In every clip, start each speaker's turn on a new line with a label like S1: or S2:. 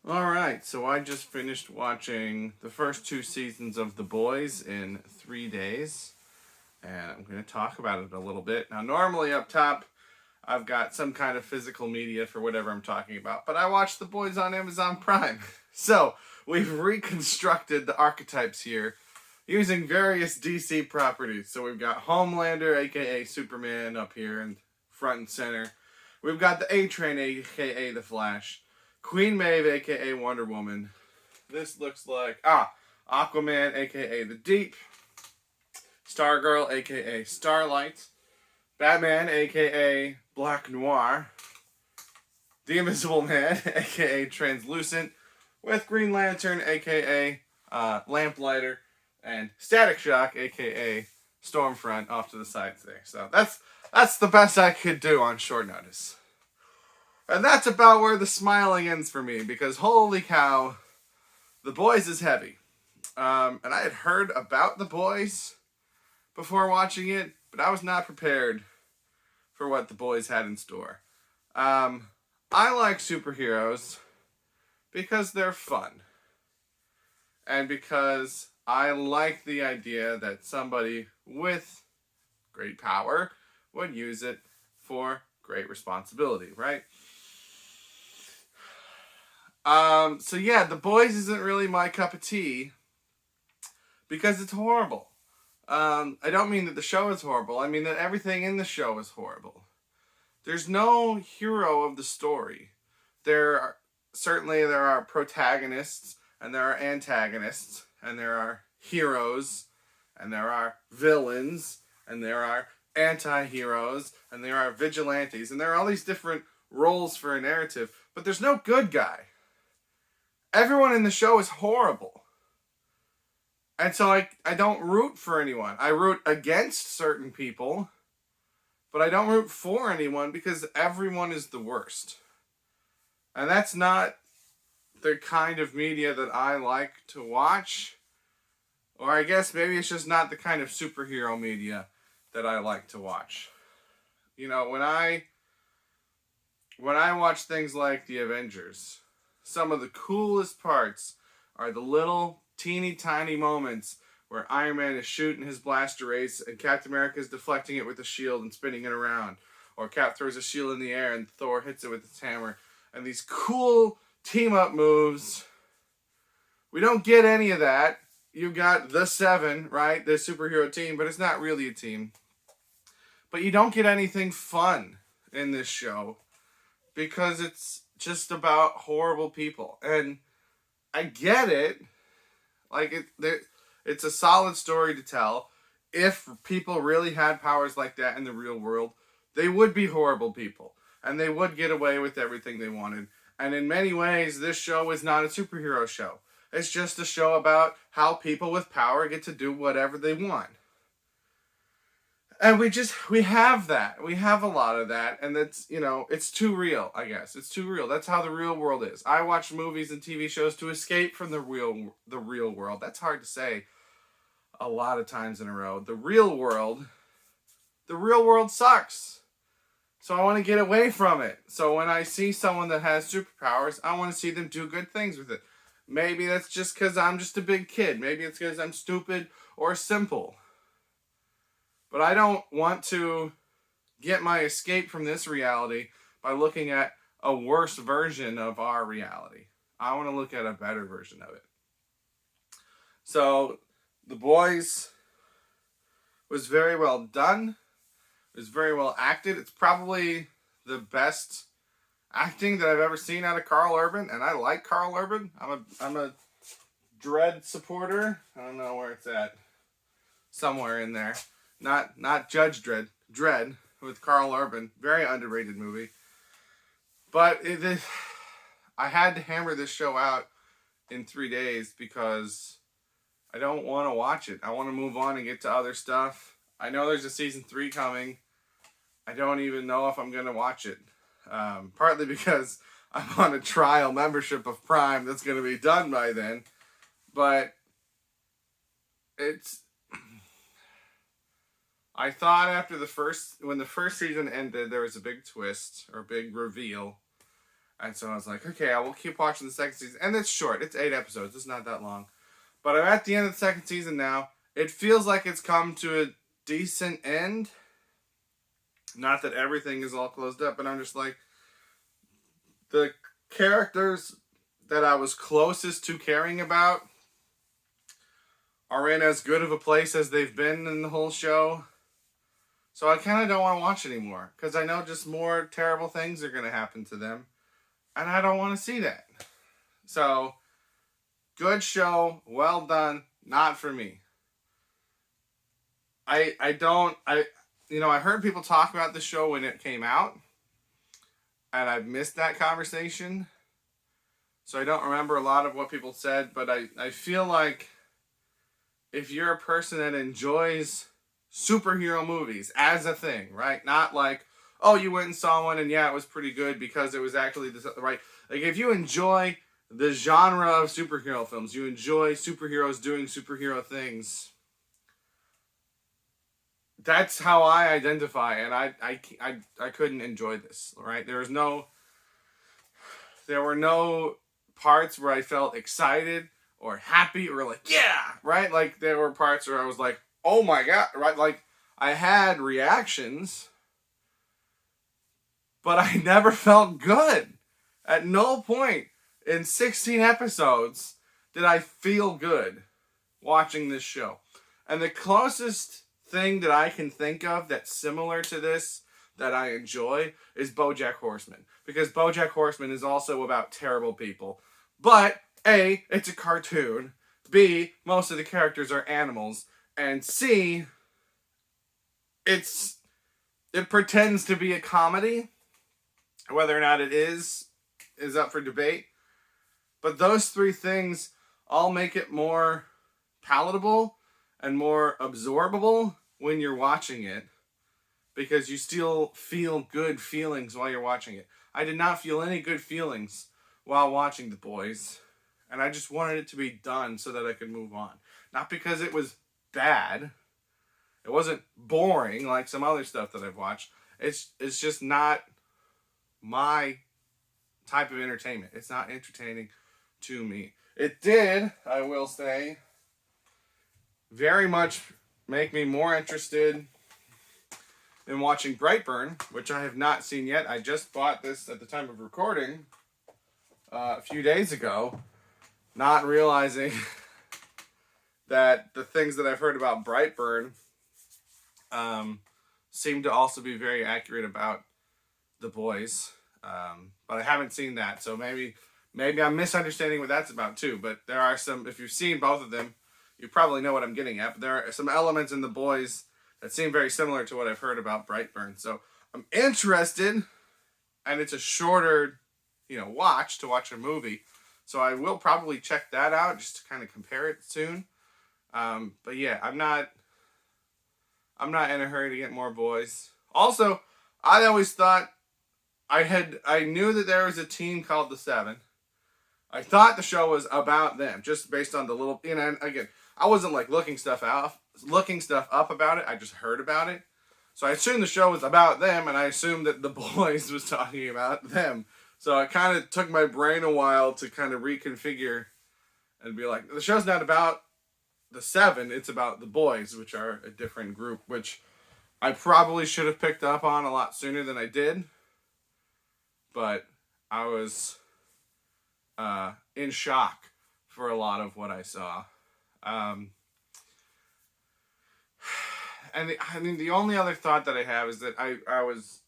S1: Alright, so I just finished watching the first two seasons of The Boys in 3 days, and I'm going to talk about it a little bit. Now, normally up top, I've got some kind of physical media for whatever I'm talking about, but I watched The Boys on Amazon Prime. So, we've reconstructed the archetypes here using various DC properties. So, we've got Homelander, aka Superman, up here and front and center. We've got the A-Train, aka The Flash. Queen Maeve, aka Wonder Woman. This looks like Aquaman, aka The Deep. Stargirl, aka Starlight. Batman, aka Black Noir. The Invisible Man, aka Translucent. With Green Lantern, aka Lamplighter. And Static Shock, aka Stormfront, off to the sides there. So that's the best I could do on short notice. And that's about where the smiling ends for me, because holy cow, The Boys is heavy. And I had heard about The Boys before watching it, but I was not prepared for what The Boys had in store. I like superheroes because they're fun. And because I like the idea that somebody with great power would use it for great responsibility, right? So yeah, The Boys isn't really my cup of tea because it's horrible. I don't mean that the show is horrible. I mean that everything in the show is horrible. There's no hero of the story. Certainly there are protagonists and there are antagonists and there are heroes and there are villains and there are anti-heroes and there are vigilantes and there are all these different roles for a narrative, but there's no good guy. Everyone in the show is horrible. And so I don't root for anyone. I root against certain people, but I don't root for anyone because everyone is the worst. And that's not the kind of media that I like to watch. Or I guess maybe it's just not the kind of superhero media that I like to watch. You know, when I watch things like The Avengers, some of the coolest parts are the little teeny tiny moments where Iron Man is shooting his blaster ace and Captain America is deflecting it with a shield and spinning it around. Or Cap throws a shield in the air and Thor hits it with his hammer. And these cool team-up moves. We don't get any of that. You got the Seven, right? The superhero team, but it's not really a team. But you don't get anything fun in this show because it's just about horrible people. And I get it. Like, it's a solid story to tell. If people really had powers like that in the real world, they would be horrible people. And they would get away with everything they wanted. And in many ways, this show is not a superhero show. It's just a show about how people with power get to do whatever they want. And we have that. We have a lot of that. And that's, it's too real, I guess. It's too real. That's how the real world is. I watch movies and TV shows to escape from the real world. That's hard to say a lot of times in a row. The real world sucks. So I want to get away from it. So when I see someone that has superpowers, I want to see them do good things with it. Maybe that's just because I'm just a big kid. Maybe it's because I'm stupid or simple. But I don't want to get my escape from this reality by looking at a worse version of our reality. I want to look at a better version of it. So, The Boys was very well done. It was very well acted. It's probably the best acting that I've ever seen out of Karl Urban, and I like Karl Urban. I'm a Dredd supporter. I don't know where it's at. Somewhere in there. Not Judge Dredd. Dredd with Karl Urban. Very underrated movie. But I had to hammer this show out in 3 days because I don't want to watch it. I want to move on and get to other stuff. I know there's a season 3 coming. I don't even know if I'm going to watch it. Partly because I'm on a trial membership of Prime that's going to be done by then. But I thought after when the first season ended, there was a big twist or a big reveal. And so I was like, okay, I will keep watching the second season. And it's short. It's 8 episodes. It's not that long. But I'm at the end of the second season now. It feels like it's come to a decent end. Not that everything is all closed up, but I'm just like, the characters that I was closest to caring about are in as good of a place as they've been in the whole show. So I kind of don't want to watch anymore. Because I know just more terrible things are going to happen to them. And I don't want to see that. So, good show. Well done. Not for me. I heard people talk about the show when it came out. And I've missed that conversation. So I don't remember a lot of what people said. But I feel like if you're a person that enjoys superhero movies as a thing, right? Not like, oh, you went and saw one and yeah, it was pretty good because it was actually the right. Like, if you enjoy the genre of superhero films, you enjoy superheroes doing superhero things, that's how I identify, and I couldn't enjoy this, right? There were no parts where I felt excited or happy or like, yeah, right? Like, there were parts where I was like, oh my God, right? Like, I had reactions, but I never felt good. At no point in 16 episodes did I feel good watching this show. And the closest thing that I can think of that's similar to this that I enjoy is BoJack Horseman. Because BoJack Horseman is also about terrible people. But A, it's a cartoon. B, most of the characters are animals. And C, it pretends to be a comedy. Whether or not it is up for debate. But those three things all make it more palatable and more absorbable when you're watching it. Because you still feel good feelings while you're watching it. I did not feel any good feelings while watching The Boys. And I just wanted it to be done so that I could move on. Not because it was bad. It wasn't boring like some other stuff that I've watched. It's just not my type of entertainment. It's not entertaining to me. It did, I will say, very much make me more interested in watching Brightburn, which I have not seen yet. I just bought this at the time of recording a few days ago, not realizing that the things that I've heard about Brightburn seem to also be very accurate about The Boys. But I haven't seen that, so maybe I'm misunderstanding what that's about too. But there are some, if you've seen both of them, you probably know what I'm getting at. But there are some elements in The Boys that seem very similar to what I've heard about Brightburn. So I'm interested, and it's a shorter, watch a movie. So I will probably check that out just to kind of compare it soon. But yeah, I'm not in a hurry to get more Boys. Also, I always thought I knew that there was a team called the Seven. I thought the show was about them, just based on the little, and again, I wasn't like looking stuff up about it. I just heard about it. So I assumed the show was about them, and I assumed that The Boys was talking about them. So it kind of took my brain a while to kind of reconfigure and be like, the show's not about the Seven, it's about The Boys, which are a different group, which I probably should have picked up on a lot sooner than I did. But I was in shock for a lot of what I saw. And the only other thought that I have is that I was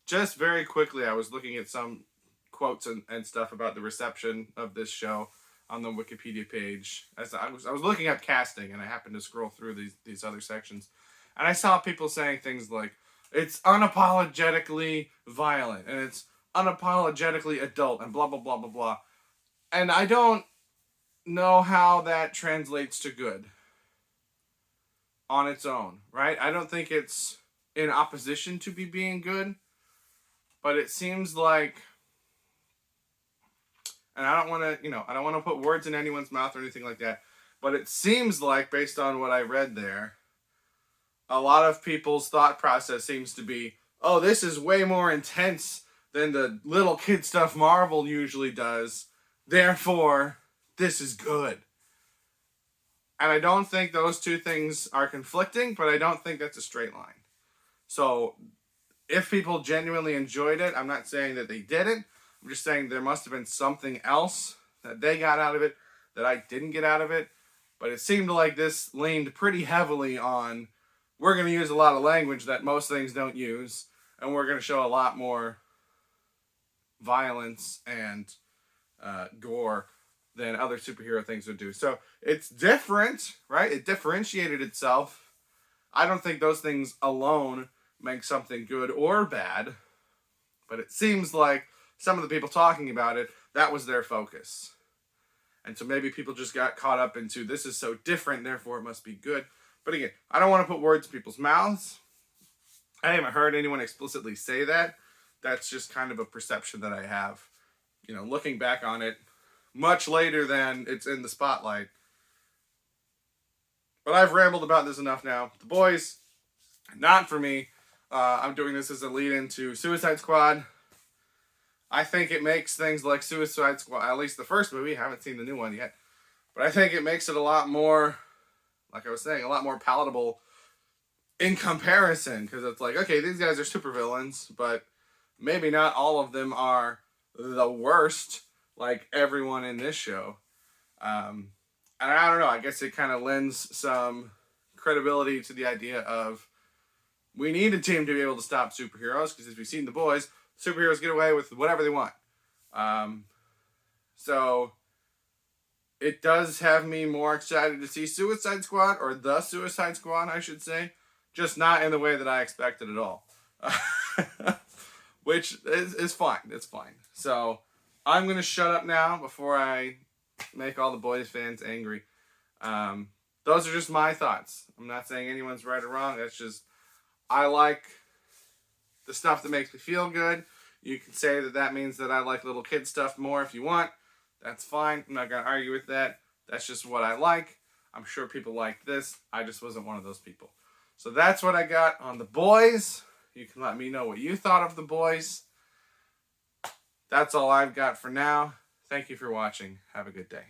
S1: just very quickly, I was looking at some quotes and stuff about the reception of this show on the Wikipedia page. As I was looking up casting, and I happened to scroll through these other sections, and I saw people saying things like, it's unapologetically violent, and it's unapologetically adult, and blah, blah, blah, blah, blah. And I don't know how that translates to good on its own, right? I don't think it's in opposition to being good, but it seems like, and I don't want to put words in anyone's mouth or anything like that, but it seems like, based on what I read there, a lot of people's thought process seems to be, oh, this is way more intense than the little kid stuff Marvel usually does. Therefore, this is good. And I don't think those two things are conflicting, but I don't think that's a straight line. So, if people genuinely enjoyed it, I'm not saying that they didn't. I'm just saying there must have been something else that they got out of it that I didn't get out of it. But it seemed like this leaned pretty heavily on, we're going to use a lot of language that most things don't use, and we're going to show a lot more violence and gore than other superhero things would do. So it's different, right? It differentiated itself. I don't think those things alone make something good or bad, but it seems like some of the people talking about it, that was their focus. And so maybe people just got caught up into, this is so different, therefore it must be good. But again, I don't want to put words in people's mouths. I haven't heard anyone explicitly say that. That's just kind of a perception that I have. You know, looking back on it much later than it's in the spotlight. But I've rambled about this enough now. The Boys, not for me. I'm doing this as a lead into Suicide Squad. I think it makes things like Suicide Squad, at least the first movie, I haven't seen the new one yet, but I think it makes it a lot more, like I was saying, a lot more palatable in comparison, because it's like, okay, these guys are supervillains, but maybe not all of them are the worst, like everyone in this show. And I don't know, I guess it kind of lends some credibility to the idea of, we need a team to be able to stop superheroes, because as we've seen The Boys, superheroes get away with whatever they want. So it does have me more excited to see Suicide Squad, or the Suicide Squad, I should say. Just not in the way that I expected at all. Which is fine. It's fine. So I'm going to shut up now before I make all the Boys fans angry. Those are just my thoughts. I'm not saying anyone's right or wrong. That's just, I like the stuff that makes me feel good. You can say that means that I like little kid stuff more if you want. That's fine. I'm not going to argue with that. That's just what I like. I'm sure people like this. I just wasn't one of those people. So that's what I got on The Boys. You can let me know what you thought of The Boys. That's all I've got for now. Thank you for watching. Have a good day.